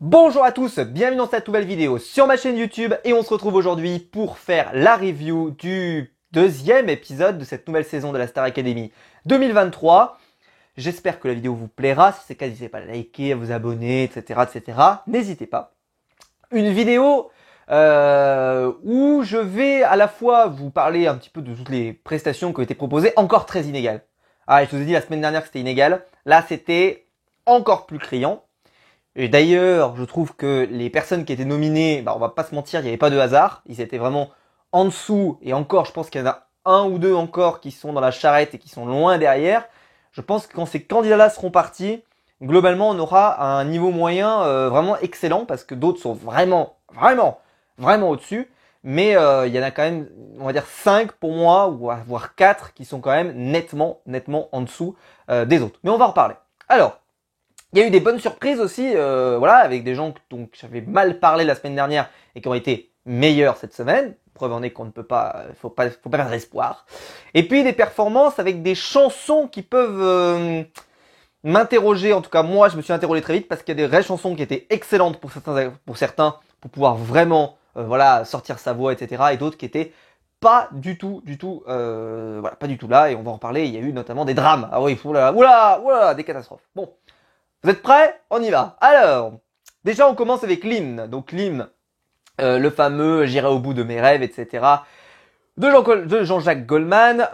Bonjour à tous, bienvenue dans cette nouvelle vidéo sur ma chaîne YouTube et on se retrouve aujourd'hui pour faire la review du deuxième épisode de cette nouvelle saison de la Star Academy 2023. J'espère que la vidéo vous plaira, si c'est le cas n'hésitez pas à liker, à vous abonner, etc. N'hésitez pas. Une vidéo où je vais à la fois vous parler un petit peu de toutes les prestations qui ont été proposées, encore très inégales. Ah, je vous ai dit la semaine dernière que c'était inégal, là c'était encore plus criant. Et d'ailleurs, je trouve que les personnes qui étaient nominées, on va pas se mentir, il n'y avait pas de hasard. Ils étaient vraiment en dessous. Et encore, je pense qu'il y en a un ou deux encore qui sont dans la charrette et qui sont loin derrière. Je pense que quand ces candidats-là seront partis, globalement, on aura un niveau moyen vraiment excellent parce que d'autres sont vraiment au-dessus. Mais il y en a quand même, on va dire 5 pour moi, ou voire 4 qui sont quand même nettement en dessous des autres. Mais on va en reparler. Alors, il y a eu des bonnes surprises aussi, voilà, avec des gens dont j'avais mal parlé la semaine dernière et qui ont été meilleurs cette semaine. Preuve en est qu'on ne peut pas, faut pas perdre espoir. Et puis des performances avec des chansons qui peuvent m'interroger. En tout cas, moi, je me suis interrogé très vite parce qu'il y a des vraies chansons qui étaient excellentes pour certains, pour pouvoir vraiment, voilà, sortir sa voix, etc. Et d'autres qui étaient pas du tout, voilà, pas du tout là. Et on va en reparler. Il y a eu notamment des drames. Ah oui, oula, des catastrophes. Bon. Vous êtes prêts? On y va. Alors, déjà on commence avec l'hymne. Donc l'hymne, le fameux J'irai au bout de mes rêves, etc. de Jean-Jacques Goldman,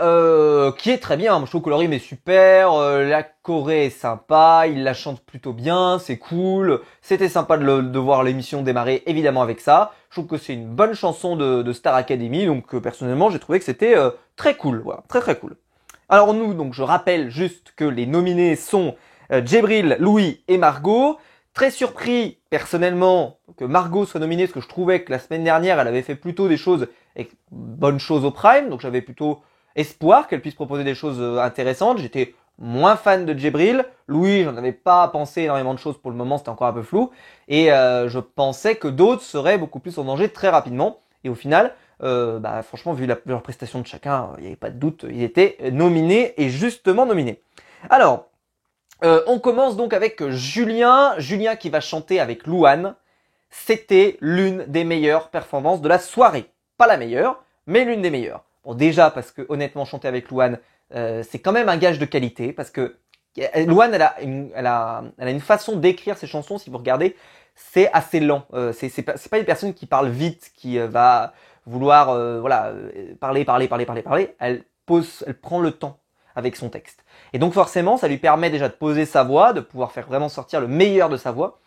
qui est très bien. Je trouve que le rythme est super, la choré est sympa, il la chante plutôt bien, c'est cool. C'était sympa de voir l'émission démarrer évidemment avec ça. Je trouve que c'est une bonne chanson de Star Academy, donc personnellement j'ai trouvé que c'était très cool, voilà, très cool. Alors nous, donc je rappelle juste que les nominés sont Djibril, Louis et Margot. Très surpris personnellement que Margot soit nominée parce que je trouvais que la semaine dernière elle avait fait plutôt des choses, bonnes choses au Prime, donc j'avais plutôt espoir qu'elle puisse proposer des choses intéressantes. J'étais moins fan de Djibril. Louis, j'en avais pas pensé énormément de choses pour le moment, c'était encore un peu flou. Et je pensais que d'autres seraient beaucoup plus en danger très rapidement. Et au final, franchement, vu leur prestation de chacun, il n'y avait pas de doute, ils étaient nominés et justement nominés. Alors, on commence donc avec Julien qui va chanter avec Louane. C'était l'une des meilleures performances de la soirée. Pas la meilleure, mais l'une des meilleures. Bon, déjà parce que honnêtement chanter avec Louane, c'est quand même un gage de qualité parce que Louane, elle a une façon d'écrire ses chansons. Si vous regardez, c'est assez lent. C'est pas une personne qui parle vite, qui va vouloir parler. Elle prend le temps avec son texte. Et donc forcément, ça lui permet déjà de poser sa voix, de pouvoir faire vraiment sortir le meilleur de sa voix.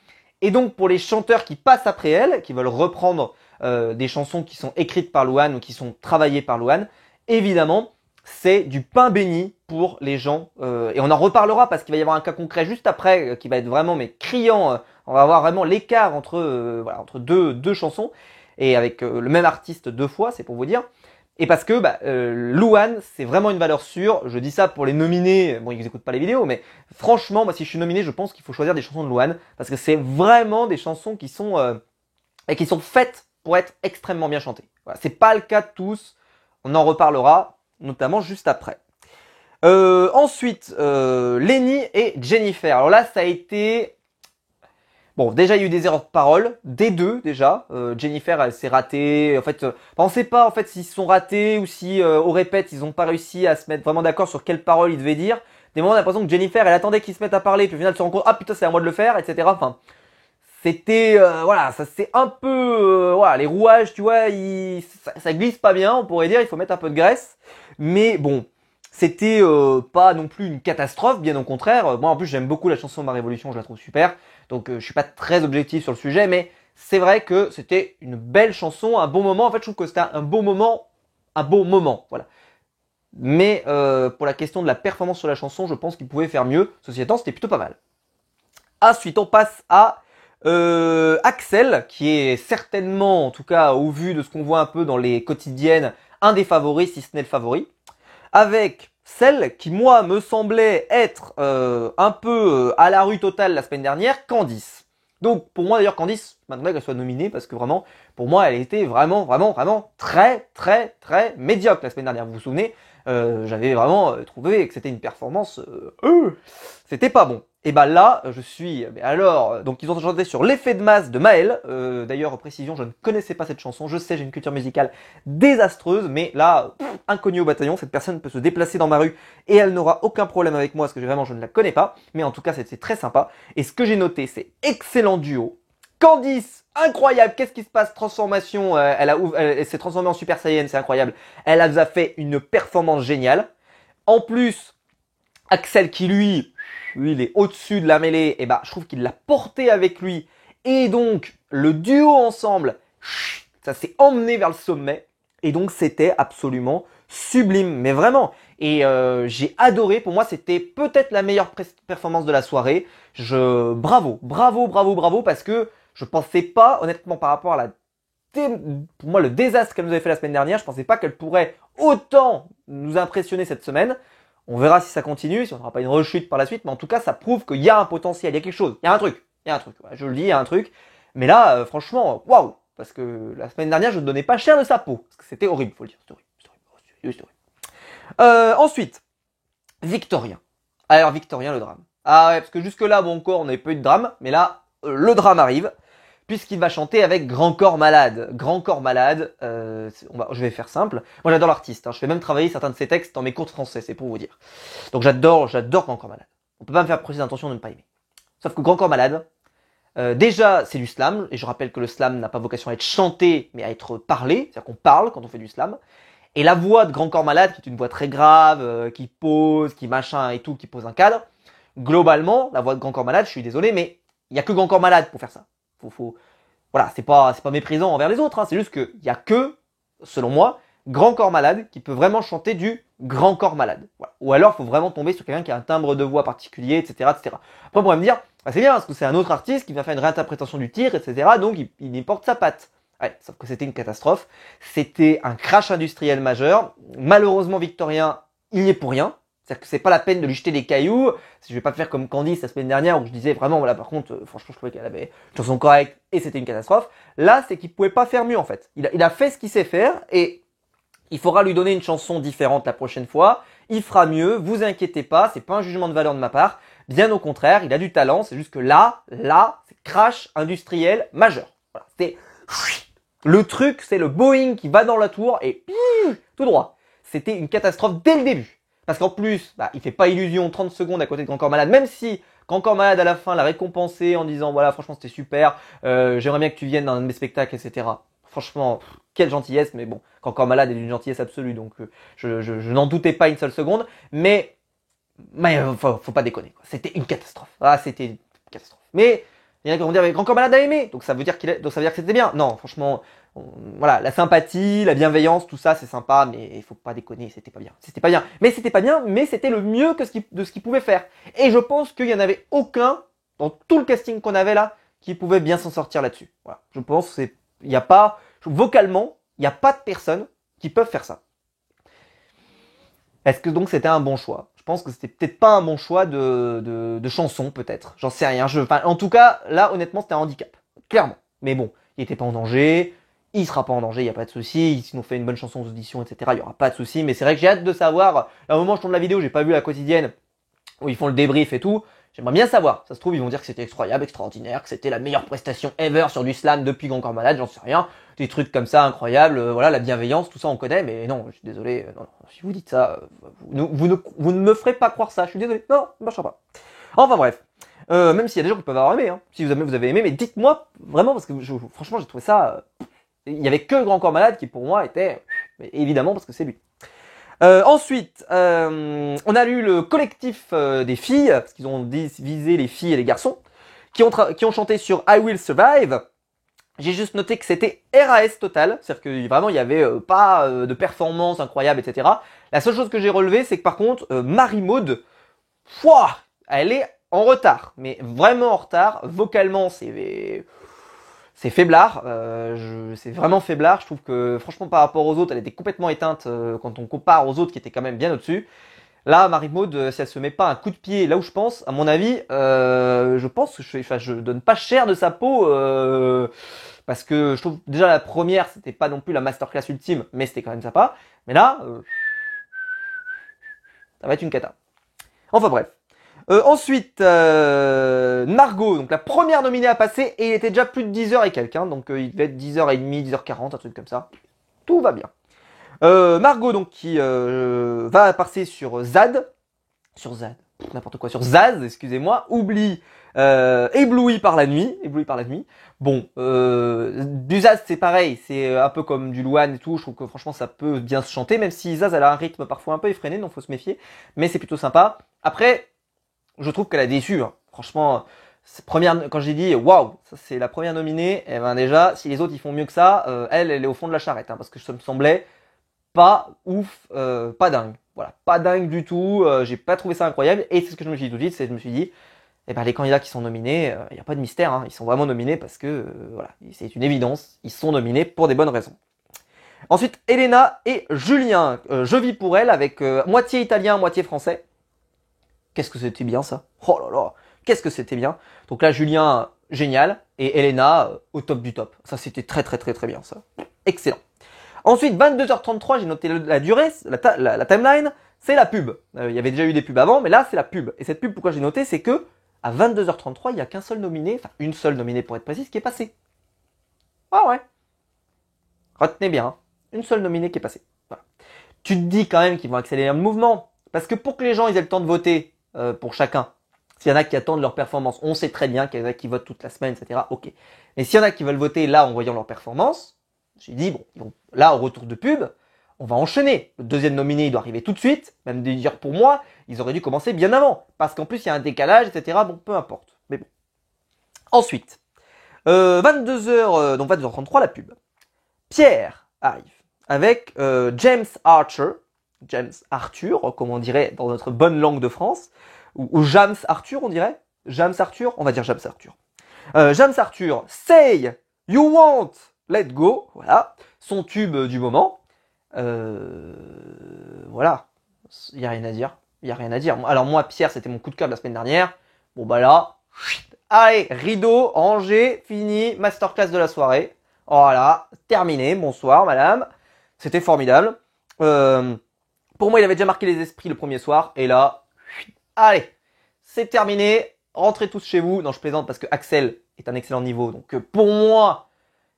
Et donc pour les chanteurs qui passent après elle, qui veulent reprendre des chansons qui sont écrites par Louane ou qui sont travaillées par Louane, évidemment, c'est du pain béni pour les gens. Et on en reparlera parce qu'il va y avoir un cas concret juste après qui va être vraiment criant. On va avoir vraiment l'écart entre deux chansons et avec le même artiste deux fois, c'est pour vous dire. Et parce que Louane, c'est vraiment une valeur sûre. Je dis ça pour les nominés. Bon, ils n'écoutent pas les vidéos, mais franchement, moi, si je suis nominé, je pense qu'il faut choisir des chansons de Louane parce que c'est vraiment des chansons qui sont faites pour être extrêmement bien chantées. Voilà, c'est pas le cas de tous. On en reparlera, notamment juste après. Ensuite, Lenny et Jennifer. Alors là, ça a été... Bon, déjà, il y a eu des erreurs de parole, des deux déjà. Jennifer, elle s'est ratée. En fait, on sait pas en fait s'ils se sont ratés ou si au répète, ils ont pas réussi à se mettre vraiment d'accord sur quelle parole ils devaient dire. Des moments, on a l'impression que Jennifer, elle attendait qu'ils se mettent à parler, puis au final, elle se rend compte, ah putain, c'est à moi de le faire, etc. Enfin, c'était ça c'est un peu les rouages, tu vois, ça glisse pas bien, on pourrait dire, il faut mettre un peu de graisse. Mais bon, c'était pas non plus une catastrophe, bien au contraire. Moi en plus j'aime beaucoup la chanson Ma Révolution, je la trouve super. Donc je suis pas très objectif sur le sujet, mais c'est vrai que c'était une belle chanson, un bon moment. En fait, je trouve que c'était un beau moment, voilà. Mais pour la question de la performance sur la chanson, je pense qu'il pouvait faire mieux. Ceci étant, c'était plutôt pas mal. Ensuite, on passe à Axel, qui est certainement, en tout cas au vu de ce qu'on voit un peu dans les quotidiennes, un des favoris, si ce n'est le favori. Avec celle qui, moi, me semblait être un peu à la rue totale la semaine dernière, Candice. Donc, pour moi, d'ailleurs, Candice, maintenant qu'elle soit nominée, parce que vraiment, pour moi, elle était vraiment très médiocre la semaine dernière. Vous vous souvenez, J'avais vraiment trouvé que c'était une performance, c'était pas bon. Et bah là, je suis, mais alors, donc ils ont chanté sur l'effet de masse de Maël. D'ailleurs, précision, je ne connaissais pas cette chanson. Je sais, j'ai une culture musicale désastreuse, mais là, inconnu au bataillon, cette personne peut se déplacer dans ma rue et elle n'aura aucun problème avec moi, parce que vraiment, je ne la connais pas. Mais en tout cas, c'est très sympa. Et ce que j'ai noté, c'est excellent duo. Candice, incroyable, qu'est-ce qui se passe? Transformation, elle s'est transformée en Super Saiyan, c'est incroyable. Elle a fait une performance géniale. En plus, Axel qui lui, il est au-dessus de la mêlée, et bah je trouve qu'il l'a porté avec lui. Et donc, le duo ensemble, ça s'est emmené vers le sommet. Et donc, c'était absolument sublime, mais vraiment. Et j'ai adoré, pour moi, c'était peut-être la meilleure performance de la soirée. Bravo, bravo, bravo, bravo, parce que je pensais pas, honnêtement, par rapport à pour moi, le désastre qu'elle nous avait fait la semaine dernière, je pensais pas qu'elle pourrait autant nous impressionner cette semaine. On verra si ça continue, si on n'aura pas une rechute par la suite, mais en tout cas, ça prouve qu'il y a un potentiel, il y a quelque chose, il y a un truc, ouais, je le dis, il y a un truc. Mais là, franchement, waouh, parce que la semaine dernière, je ne donnais pas cher de sa peau, parce que c'était horrible, faut le dire, c'était horrible. Ensuite, Victorien. Alors, Victorien, le drame. Ah ouais, parce que jusque-là, bon, encore, on n'avait pas eu de drame, mais là, le drame arrive, puisqu'il va chanter avec Grand Corps Malade. Grand Corps Malade, je vais faire simple. Moi, j'adore l'artiste, hein. Je fais même travailler certains de ses textes dans mes cours de français, c'est pour vous dire. Donc, j'adore Grand Corps Malade. On peut pas me faire préciser d'intention de ne pas aimer. Sauf que Grand Corps Malade, déjà, c'est du slam, et je rappelle que le slam n'a pas vocation à être chanté, mais à être parlé, c'est-à-dire qu'on parle quand on fait du slam. Et la voix de Grand Corps Malade, qui est une voix très grave, qui pose, qui machin et tout, qui pose un cadre, globalement, la voix de Grand Corps Malade, je suis désolé, mais il y a que Grand Corps Malade pour faire ça. Voilà, c'est pas méprisant envers les autres, hein, c'est juste qu'il y a que, selon moi, Grand Corps Malade qui peut vraiment chanter du Grand Corps Malade. Voilà. Ou alors, il faut vraiment tomber sur quelqu'un qui a un timbre de voix particulier, etc., etc. Après, on pourrait me dire, bah, c'est bien, parce que c'est un autre artiste qui vient faire une réinterprétation du tir, etc., donc il y porte sa patte. Ouais, sauf que c'était une catastrophe. C'était un crash industriel majeur. Malheureusement, Victorien, il n'y est pour rien. C'est-à-dire que c'est pas la peine de lui jeter des cailloux. Je vais pas faire comme Candice la semaine dernière où je disais vraiment, voilà, par contre, franchement, je trouvais qu'elle avait une chanson correcte et c'était une catastrophe. Là, c'est qu'il pouvait pas faire mieux, en fait. Il a fait ce qu'il sait faire et il faudra lui donner une chanson différente la prochaine fois. Il fera mieux, vous inquiétez pas, c'est pas un jugement de valeur de ma part. Bien au contraire, il a du talent, c'est juste que là, c'est crash industriel majeur. Voilà, c'était le truc, c'est le Boeing qui va dans la tour et tout droit. C'était une catastrophe dès le début. Parce qu'en plus, bah, il fait pas illusion 30 secondes à côté de Grand Corps Malade, même si Grand Corps Malade à la fin l'a récompensé en disant voilà, franchement c'était super, j'aimerais bien que tu viennes dans un de mes spectacles, etc. Franchement, quelle gentillesse, mais bon, Grand Corps Malade est d'une gentillesse absolue, donc je n'en doutais pas une seule seconde, mais faut pas déconner, quoi. C'était une catastrophe. Ah, c'était une catastrophe. Mais il y en a qui vont dire, mais Grand Corps Malade a aimé, donc ça veut dire donc ça veut dire que c'était bien. Non, franchement, voilà, la sympathie, la bienveillance, tout ça, c'est sympa, mais il faut pas déconner, c'était pas bien. C'était pas bien. Mais c'était pas bien, mais c'était le mieux de ce qu'il pouvait faire. Et je pense qu'il y en avait aucun, dans tout le casting qu'on avait là, qui pouvait bien s'en sortir là-dessus. Voilà. Je pense que il y a pas, vocalement, il n'y a pas de personnes qui peuvent faire ça. Est-ce que donc c'était un bon choix? Je pense que c'était peut-être pas un bon choix de chanson, peut-être. J'en sais rien. En tout cas, là, honnêtement, c'était un handicap. Clairement. Mais bon, il était pas en danger. Il sera pas en danger, il n'y a pas de souci. S'ils nous fait une bonne chanson d'audition, etc., il n'y aura pas de souci. Mais c'est vrai que j'ai hâte de savoir. À un moment, je tourne la vidéo, j'ai pas vu la quotidienne où ils font le débrief et tout. J'aimerais bien savoir. Ça se trouve, ils vont dire que c'était incroyable, extraordinaire, que c'était la meilleure prestation ever sur du slam depuis Grand Corps Malade, j'en sais rien. Des trucs comme ça incroyables, voilà, la bienveillance, tout ça on connaît, mais non, je suis désolé, non, si vous dites ça, vous ne me ferez pas croire ça, je suis désolé, non, ça ne marchera pas. Enfin bref, même s'il y a des gens qui peuvent avoir aimé, hein. Si vous avez aimé, mais dites-moi vraiment, parce que franchement j'ai trouvé ça, il y avait que Grand Corps Malade qui pour moi était, évidemment parce que c'est lui. Ensuite, on a lu le collectif des filles, parce qu'ils ont visé les filles et les garçons, qui ont chanté sur I Will Survive. J'ai juste noté que c'était RAS total, c'est-à-dire que vraiment il y avait pas de performance incroyable, etc. La seule chose que j'ai relevée, c'est que par contre, Marie-Maude, elle est en retard, mais vraiment en retard. Vocalement, c'est faiblard, c'est vraiment faiblard. Je trouve que franchement par rapport aux autres, elle était complètement éteinte quand on compare aux autres qui étaient quand même bien au-dessus. Là, Marie-Maude, si elle se met pas un coup de pied là où je pense, à mon avis, je pense que je donne pas cher de sa peau parce que je trouve déjà la première, c'était pas non plus la masterclass ultime, mais c'était quand même sympa. Mais là, Ça va être une cata. Enfin bref. Ensuite, Margot, donc la première nominée à passer, et il était déjà plus de 10h et quelques, hein, donc il devait être 10h30, 10h40, un truc comme ça. Tout va bien. Margot, donc, qui va passer sur Zaz, n'importe quoi, sur Zaz, excusez-moi, oublie, ébloui par la nuit. Bon, du Zaz, c'est pareil, c'est un peu comme du Louane et tout, je trouve que franchement ça peut bien se chanter, même si Zaz elle a un rythme parfois un peu effréné, donc faut se méfier, mais c'est plutôt sympa. Après, je trouve qu'elle a déçu, hein. Franchement, quand j'ai dit waouh, ça c'est la première nominée, et ben déjà, si les autres ils font mieux que ça, elle est au fond de la charrette, hein, parce que ça me semblait pas ouf, pas dingue. Voilà, pas dingue du tout, j'ai pas trouvé ça incroyable, et c'est ce que je me suis dit tout de suite, je me suis dit, eh ben les candidats qui sont nominés, il n'y a pas de mystère, hein, ils sont vraiment nominés parce que, voilà, c'est une évidence, ils sont nominés pour des bonnes raisons. Ensuite, Elena et Julien, je vis pour elle avec moitié italien, moitié français. Qu'est-ce que c'était bien ça? Oh là là, qu'est-ce que c'était bien. Donc là, Julien, génial, et Elena, au top du top. Ça, c'était très très très très bien ça. Excellent. Ensuite, 22h33, j'ai noté la durée, la timeline, c'est la pub. Il y avait déjà eu des pubs avant, mais là, c'est la pub. Et cette pub, pourquoi j'ai noté, c'est que à 22h33, il n'y a qu'un seul nominé, enfin une seule nominée pour être précise, qui est passée. Ah ouais. Retenez bien, hein. Une seule nominée qui est passée. Voilà. Tu te dis quand même qu'ils vont accélérer le mouvement, parce que pour que les gens ils aient le temps de voter pour chacun, s'il y en a qui attendent leur performance, on sait très bien qu'il y en a qui votent toute la semaine, etc. Ok. Mais s'il y en a qui veulent voter là en voyant leur performance, j'ai dit bon, là au retour de pub, on va enchaîner. Le deuxième nominé, il doit arriver tout de suite. Même de dire pour moi, ils auraient dû commencer bien avant. Parce qu'en plus, il y a un décalage, etc. Bon, peu importe. Mais bon. Ensuite, 22h, donc 22h33, la pub. Pierre arrive avec James Arthur, comme on dirait dans notre bonne langue de France. Ou James Arthur, on dirait. James Arthur, on va dire James Arthur. James Arthur, Say You Want, Let Go. Voilà, son tube du moment. Voilà, il y a rien à dire. Alors moi, Pierre, c'était mon coup de cœur de la semaine dernière. Bon bah là, allez, rideau, rangé, fini, masterclass de la soirée. Voilà, terminé. Bonsoir, madame. C'était formidable. Pour moi, il avait déjà marqué les esprits le premier soir, et là, allez, c'est terminé. Rentrez tous chez vous. Non, je plaisante parce que Axel est un excellent niveau. Donc pour moi,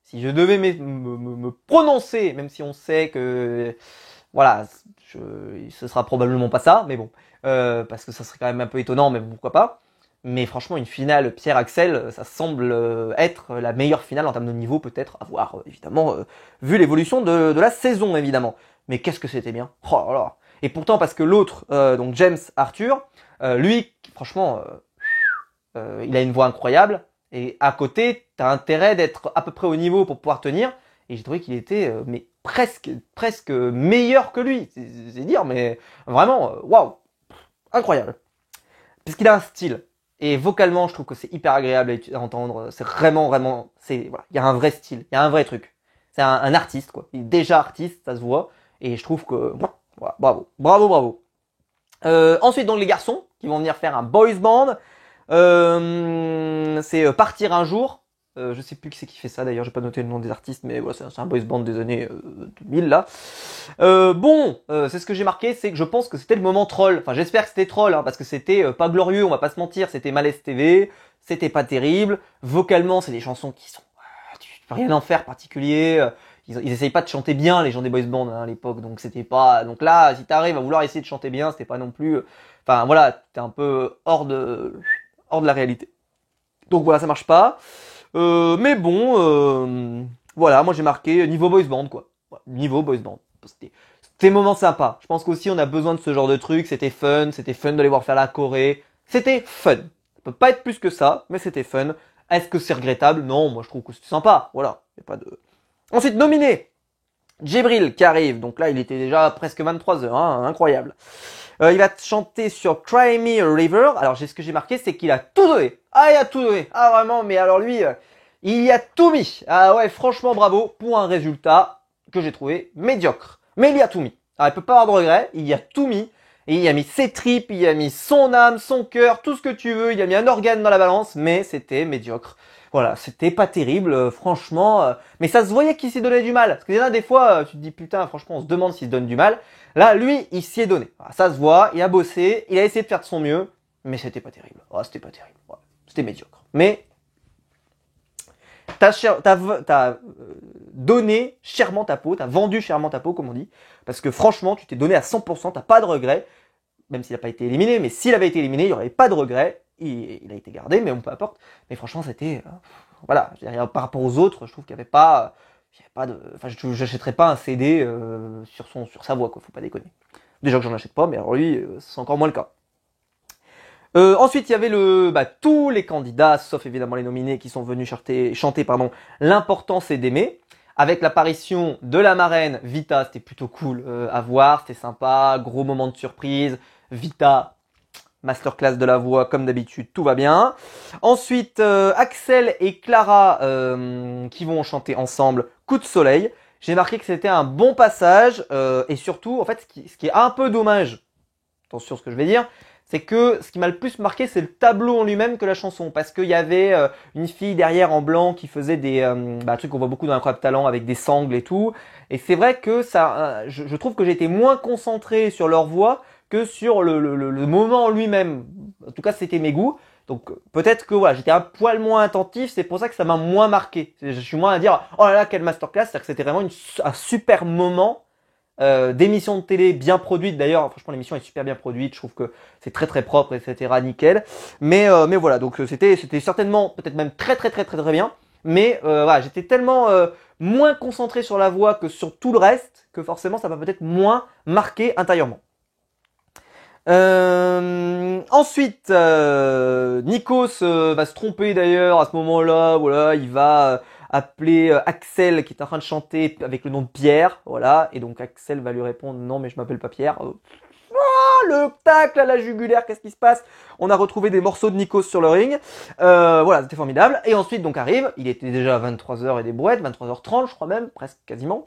si je devais me prononcer, même si on sait que voilà, ce sera probablement pas ça, mais bon, parce que ça serait quand même un peu étonnant, mais pourquoi pas. Mais franchement, une finale Pierre-Axel, ça semble être la meilleure finale en termes de niveau, peut-être, à voir, évidemment, vu l'évolution de la saison, évidemment. Mais qu'est-ce que c'était bien. Oh là là. Et pourtant, parce que l'autre, donc James Arthur, lui, franchement, il a une voix incroyable. Et à côté, t'as intérêt d'être à peu près au niveau pour pouvoir tenir. Et j'ai trouvé qu'il était mais presque meilleur que lui. C'est dire, mais vraiment, waouh, incroyable. Parce qu'il a un style. Et vocalement, je trouve que c'est hyper agréable à entendre. C'est vraiment, voilà, il y a un vrai style, il y a un vrai truc. C'est un artiste, quoi. Il est déjà artiste, ça se voit. Et je trouve que, voilà, bravo. Ensuite, donc les garçons qui vont venir faire un boys band. C'est Partir un jour. Je sais plus qui c'est qui fait ça d'ailleurs, j'ai pas noté le nom des artistes, mais voilà, c'est un boys band des années 2000 là. C'est ce que j'ai marqué, c'est que je pense que c'était le moment troll. Enfin, j'espère que c'était troll, hein, parce que c'était pas glorieux, on va pas se mentir, c'était Malaise TV, c'était pas terrible. Vocalement, c'est des chansons qui sont, tu peux rien en faire particulier. Ils essayent pas de chanter bien, les gens des boys bands hein, à l'époque, donc c'était pas. Donc là, si t'arrives à vouloir essayer de chanter bien, c'était pas non plus. Enfin voilà, t'es un peu hors de la réalité. Donc voilà, ça marche pas. Mais bon, voilà, moi j'ai marqué niveau boys band quoi. Ouais, niveau boys band. C'était moment sympa. Je pense qu'aussi on a besoin de ce genre de truc. C'était fun de les voir faire la Corée. C'était fun. Ça peut pas être plus que ça, mais c'était fun. Est-ce que c'est regrettable? Non, moi je trouve que c'était sympa. Voilà, y a pas de. Ensuite nominé, Djibril qui arrive. Donc là il était déjà presque 23h, hein, incroyable. Il va chanter sur Cry Me a River. Alors, ce que j'ai marqué, c'est qu'il a tout donné. Ah, il a tout donné. Ah, vraiment, mais alors lui, il y a tout mis. Ah ouais, franchement, bravo pour un résultat que j'ai trouvé médiocre. Mais il y a tout mis. Alors, il peut pas avoir de regret. Il y a tout mis. Et il y a mis ses tripes, il y a mis son âme, son cœur, tout ce que tu veux. Il a mis un organe dans la balance, mais c'était médiocre. Voilà, c'était pas terrible, franchement. Mais ça se voyait qu'il s'y donnait du mal. Parce que là, des fois, tu te dis, putain, franchement, on se demande s'il se donne du mal. Là, lui, il s'y est donné. Voilà, ça se voit, il a bossé, il a essayé de faire de son mieux. Mais c'était pas terrible. Ouais, c'était pas terrible. Ouais, c'était médiocre. Mais t'as donné chèrement ta peau, t'as vendu chèrement ta peau, comme on dit. Parce que franchement, tu t'es donné à 100%, t'as pas de regrets. Même s'il n'a pas été éliminé, mais s'il avait été éliminé, il n'y aurait pas de regret. Il a été gardé, mais on peu importe. Mais franchement, c'était... voilà, par rapport aux autres, je trouve qu'il n'y avait pas... Enfin, j'achèterais pas un CD sur sa voix, quoi, faut pas déconner. Déjà que j'en achète pas, mais alors lui, c'est encore moins le cas. Ensuite, il y avait tous les candidats, sauf évidemment les nominés, qui sont venus chanter l'important c'est d'aimer. Avec l'apparition de la marraine Vita, c'était plutôt cool à voir, c'était sympa, gros moment de surprise. Vita, masterclass de la voix comme d'habitude, tout va bien. Ensuite, Axel et Clara qui vont chanter ensemble Coup de soleil. J'ai marqué que c'était un bon passage et surtout, en fait, ce qui est un peu dommage, attention à ce que je vais dire, c'est que ce qui m'a le plus marqué, c'est le tableau en lui-même que la chanson. Parce qu'il y avait une fille derrière en blanc qui faisait des trucs qu'on voit beaucoup dans Incroyable Talent avec des sangles et tout. Et c'est vrai que ça, je trouve que j'ai été moins concentré sur leur voix que sur le moment en lui-même. En tout cas, c'était mes goûts. Donc peut-être que voilà, j'étais un poil moins attentif, c'est pour ça que ça m'a moins marqué. Je suis moins à dire oh là là quelle masterclass, c'est-à-dire que c'était vraiment un super moment d'émission de télé bien produite. D'ailleurs, franchement l'émission est super bien produite, je trouve que c'est très très propre, etc. Nickel. Mais voilà, donc c'était certainement peut-être même très bien. Mais voilà, j'étais tellement moins concentré sur la voix que sur tout le reste que forcément ça m'a peut-être moins marqué intérieurement. Ensuite, Nikos va se tromper d'ailleurs à ce moment-là. Voilà, il va appeler Axel qui est en train de chanter avec le nom de Pierre. Voilà, et donc Axel va lui répondre non, mais je m'appelle pas Pierre. Le tacle à la jugulaire, qu'est-ce qui se passe? On a retrouvé des morceaux de Nikos sur le ring. Voilà, c'était formidable. Et ensuite, donc arrive, il était déjà à 23h et des brouettes, 23h30 je crois même, presque quasiment.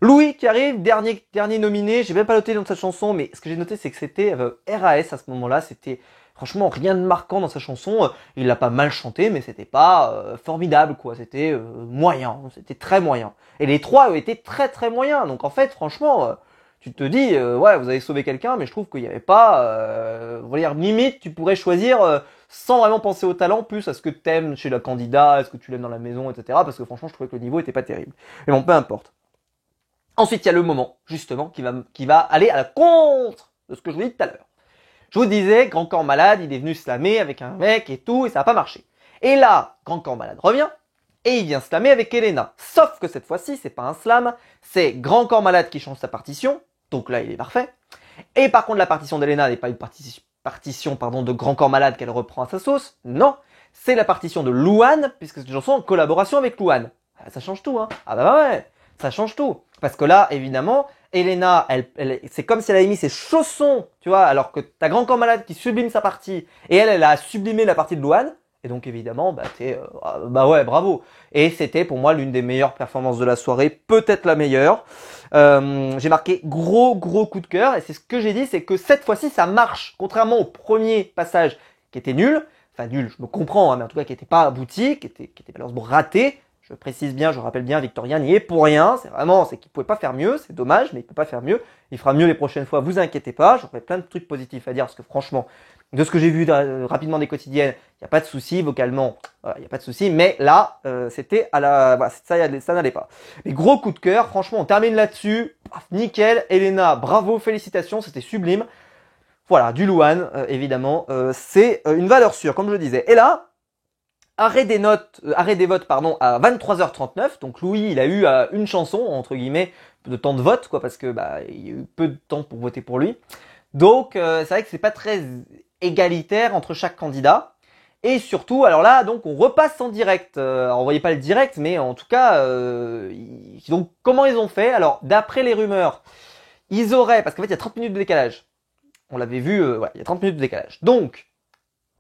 Louis qui arrive, dernier nominé, j'ai même pas noté le nom de sa chanson, mais ce que j'ai noté c'est que c'était RAS à ce moment-là, c'était franchement rien de marquant dans sa chanson. Il l'a pas mal chanté, mais c'était pas formidable quoi, c'était moyen, c'était très moyen. Et les trois étaient très moyens, donc en fait franchement... tu te dis, ouais, vous avez sauvé quelqu'un, mais je trouve qu'il n'y avait pas... on va dire, limite, tu pourrais choisir sans vraiment penser au talent, plus à ce que t'aimes chez la candidat, est-ce que tu l'aimes dans la maison, etc. Parce que franchement, je trouvais que le niveau était pas terrible. Mais bon, peu importe. Ensuite, il y a le moment, justement, qui va aller à la contre de ce que je vous dis tout à l'heure. Je vous disais, Grand Corps Malade, il est venu slammer avec un mec et tout, et ça n'a pas marché. Et là, Grand Corps Malade revient, et il vient slammer avec Elena. Sauf que cette fois-ci, c'est pas un slam, c'est Grand Corps Malade qui change sa partition. Donc là, il est parfait. Et par contre, la partition d'Elena n'est pas une partition de Grand Corps Malade qu'elle reprend à sa sauce. Non, c'est la partition de Louane, puisque c'est une chanson en collaboration avec Louane. Ça change tout, hein. Ah bah ouais, ça change tout. Parce que là, évidemment, Elena, c'est comme si elle avait mis ses chaussons, tu vois, alors que t'as Grand Corps Malade qui sublime sa partie, et elle a sublimé la partie de Louane. Et donc évidemment, bah ouais, bravo. Et c'était pour moi l'une des meilleures performances de la soirée, peut-être la meilleure. J'ai marqué gros coup de cœur, et c'est ce que j'ai dit, c'est que cette fois-ci ça marche, contrairement au premier passage qui était nul. Enfin nul, je me comprends, hein, mais en tout cas qui était pas abouti, qui était malheureusement raté. Je précise bien, je rappelle bien, Victorien n'y est pour rien. C'est qu'il pouvait pas faire mieux, c'est dommage, mais il peut pas faire mieux. Il fera mieux les prochaines fois, vous inquiétez pas. J'aurai plein de trucs positifs à dire parce que franchement, de ce que j'ai vu rapidement des quotidiennes, il y a pas de souci vocalement, il y a pas de souci. Mais là, c'était à la, ça n'allait pas. Mais gros coup de cœur, franchement, on termine là-dessus. Nickel, Elena, bravo, félicitations, c'était sublime. Voilà, du Louane, évidemment, c'est une valeur sûre, comme je le disais. Et là. Arrêt des votes, à 23h39. Donc Louis, il a eu une chanson, entre guillemets, de temps de vote, quoi, parce que il y a eu peu de temps pour voter pour lui. Donc c'est vrai que c'est pas très égalitaire entre chaque candidat. Et surtout, alors là, donc on repasse en direct. Alors, on voyait pas le direct, mais en tout cas, donc comment ils ont fait? Alors d'après les rumeurs, ils auraient, parce qu'en fait il y a 30 minutes de décalage. On l'avait vu, il y a 30 minutes de décalage. Donc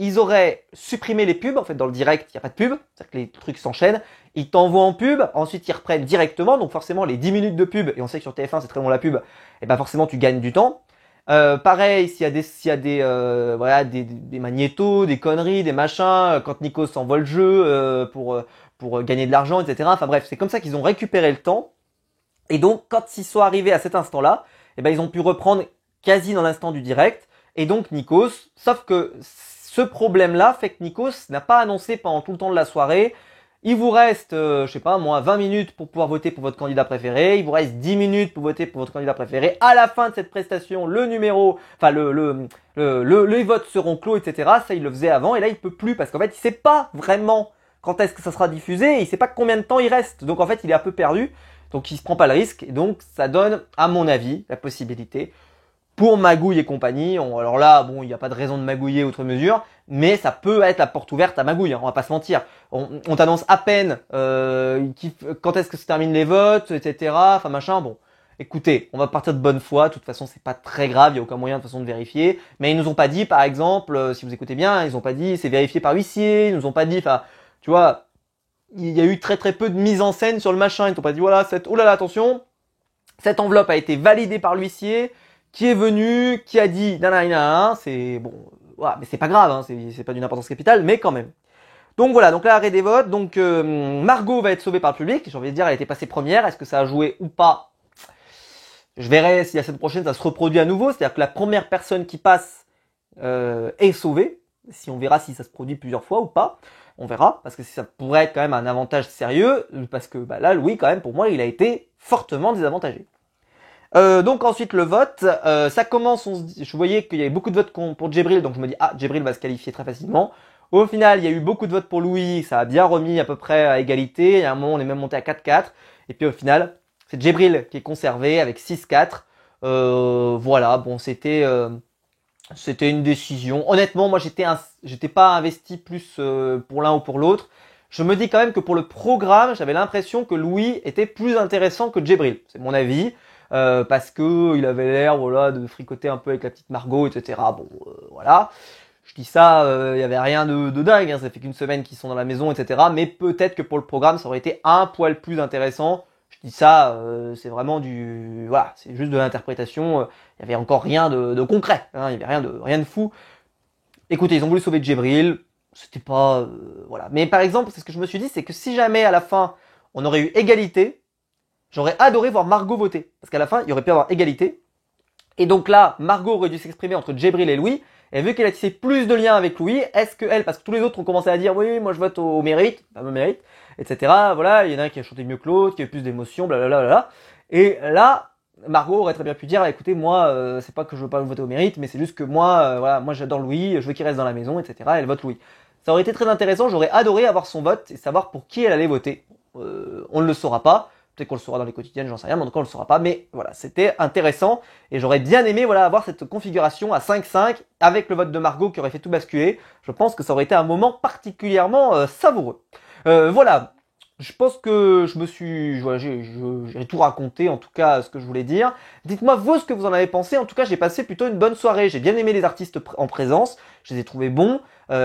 ils auraient supprimé les pubs, en fait dans le direct il n'y a pas de pub, c'est-à-dire que les trucs s'enchaînent, ils t'envoient en pub, ensuite ils reprennent directement, donc forcément les 10 minutes de pub, et on sait que sur TF1 c'est très long la pub, et ben forcément tu gagnes du temps, Pareil, voilà, des magnétos, des conneries, des machins, quand Nikos envoie le jeu pour gagner de l'argent, etc. Enfin bref, c'est comme ça qu'ils ont récupéré le temps. Et donc, quand ils sont arrivés à cet instant-là, eh ben, ils ont pu reprendre quasi dans l'instant du direct. Et donc, Nikos, sauf que ce problème-là fait que Nikos n'a pas annoncé pendant tout le temps de la soirée. Il vous reste, je sais pas moi, 20 minutes pour pouvoir voter pour votre candidat préféré. Il vous reste 10 minutes pour voter pour votre candidat préféré. À la fin de cette prestation, le numéro, enfin les votes seront clos, etc. Ça, il le faisait avant et là, il peut plus parce qu'en fait, il sait pas vraiment quand est-ce que ça sera diffusé. Et il sait pas combien de temps il reste. Donc en fait, il est un peu perdu. Donc il se prend pas le risque. Et donc ça donne, à mon avis, la possibilité pour Magouille et compagnie. Alors là, bon, il n'y a pas de raison de magouiller outre mesure, mais ça peut être la porte ouverte à Magouille, hein, on va pas se mentir. On t'annonce à peine quand est-ce que se terminent les votes, etc. Enfin machin, bon. Écoutez, on va partir de bonne foi, de toute façon c'est pas très grave, il n'y a aucun moyen de toute façon de vérifier. Mais ils nous ont pas dit, par exemple, si vous écoutez bien, ils ont pas dit c'est vérifié par huissier, ils nous ont pas dit, enfin, tu vois, il y a eu très peu de mise en scène sur le machin, ils t'ont pas dit voilà, oh là là, attention, cette enveloppe a été validée par l'huissier, qui est venu, qui a dit nanana, c'est bon, voilà, mais c'est pas grave, hein, c'est pas d'une importance capitale, mais quand même. Donc voilà, donc là arrêt des votes, donc Margot va être sauvée par le public, j'ai envie de dire, elle était passée première, est-ce que ça a joué ou pas? Je verrai si la semaine prochaine ça se reproduit à nouveau, c'est-à-dire que la première personne qui passe est sauvée, si on verra si ça se produit plusieurs fois ou pas, on verra, parce que ça pourrait être quand même un avantage sérieux, parce que bah, là, Louis, quand même, pour moi, il a été fortement désavantagé. Donc ensuite le vote, ça commence, je voyais qu'il y avait beaucoup de votes pour Djibril, donc je me dis ah Djibril va se qualifier très facilement. Au final il y a eu beaucoup de votes pour Louis, ça a bien remis à peu près à égalité, il y a un moment on est même monté à 4-4, et puis au final c'est Djibril qui est conservé avec 6-4. Voilà, bon c'était une décision. Honnêtement moi j'étais pas investi plus pour l'un ou pour l'autre. Je me dis quand même que pour le programme j'avais l'impression que Louis était plus intéressant que Djibril, c'est mon avis. Parce que il avait l'air voilà de fricoter un peu avec la petite Margot, etc. Bon, voilà. Je dis ça, il y avait rien de dingue. Hein, ça fait qu'une semaine qu'ils sont dans la maison, etc. Mais peut-être que pour le programme, ça aurait été un poil plus intéressant. Je dis ça, c'est vraiment voilà, c'est juste de l'interprétation. Il y avait encore rien de concret. Hein, il y avait rien de fou. Écoutez, ils ont voulu sauver Djibril. C'était pas, voilà. Mais par exemple, c'est ce que je me suis dit, c'est que si jamais à la fin on aurait eu égalité. J'aurais adoré voir Margot voter. Parce qu'à la fin, il y aurait pu avoir égalité. Et donc là, Margot aurait dû s'exprimer entre Djibril et Louis. Et vu qu'elle a tissé plus de liens avec Louis, est-ce que elle, parce que tous les autres ont commencé à dire oui, moi je vote au mérite, pas au mérite, etc. Voilà, il y en a un qui a chanté mieux que l'autre, qui a eu plus d'émotion, blablabla. Et là, Margot aurait très bien pu dire, écoutez, moi, c'est pas que je veux pas voter au mérite, mais c'est juste que moi, voilà, moi j'adore Louis, je veux qu'il reste dans la maison, etc. Elle vote Louis. Ça aurait été très intéressant, j'aurais adoré avoir son vote et savoir pour qui elle allait voter. On ne le saura pas. Peut-être qu'on le saura dans les quotidiennes, j'en sais rien, mais en tout cas on le saura pas. Mais voilà, c'était intéressant et j'aurais bien aimé voilà avoir cette configuration à 5-5 avec le vote de Margot qui aurait fait tout basculer. Je pense que ça aurait été un moment particulièrement savoureux. Voilà, je pense que voilà, j'ai tout raconté en tout cas ce que je voulais dire. Dites-moi vous ce que vous en avez pensé. En tout cas, j'ai passé plutôt une bonne soirée. J'ai bien aimé les artistes en présence. Je les ai trouvés bons,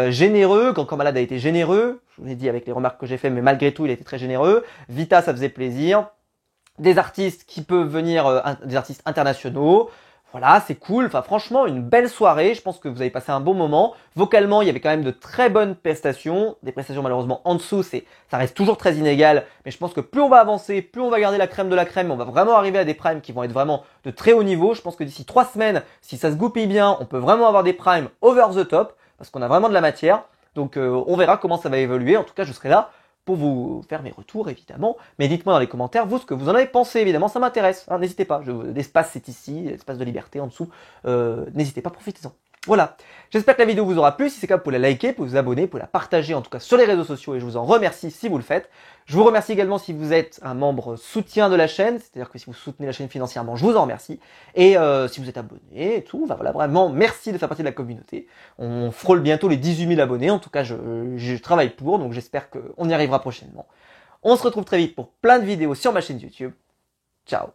généreux. Quand Malade a été généreux, je vous l'ai dit avec les remarques que j'ai fait, mais malgré tout, il a été très généreux. Vita, ça faisait plaisir. Des artistes qui peuvent venir, des artistes internationaux. Voilà, c'est cool. Enfin, franchement, une belle soirée. Je pense que vous avez passé un bon moment. Vocalement, il y avait quand même de très bonnes prestations. Des prestations malheureusement en dessous, ça reste toujours très inégal. Mais je pense que plus on va avancer, plus on va garder la crème de la crème. On va vraiment arriver à des primes qui vont être vraiment de très haut niveau. Je pense que d'ici 3 semaines, si ça se goupille bien, on peut vraiment avoir des primes over the top. Parce qu'on a vraiment de la matière. Donc, on verra comment ça va évoluer. En tout cas, je serai là pour vous faire mes retours évidemment, mais dites-moi dans les commentaires vous ce que vous en avez pensé, évidemment ça m'intéresse, hein, n'hésitez pas, l'espace c'est ici, l'espace de liberté en dessous, n'hésitez pas, profitez-en. Voilà, j'espère que la vidéo vous aura plu, si c'est le cas vous pouvez la liker, vous pouvez vous abonner, vous pouvez la partager en tout cas sur les réseaux sociaux et je vous en remercie si vous le faites. Je vous remercie également si vous êtes un membre soutien de la chaîne, c'est-à-dire que si vous soutenez la chaîne financièrement, je vous en remercie. Et si vous êtes abonné et tout, bah voilà, vraiment merci de faire partie de la communauté. On frôle bientôt les 18 000 abonnés, en tout cas je travaille pour, donc j'espère qu'on y arrivera prochainement. On se retrouve très vite pour plein de vidéos sur ma chaîne YouTube. Ciao.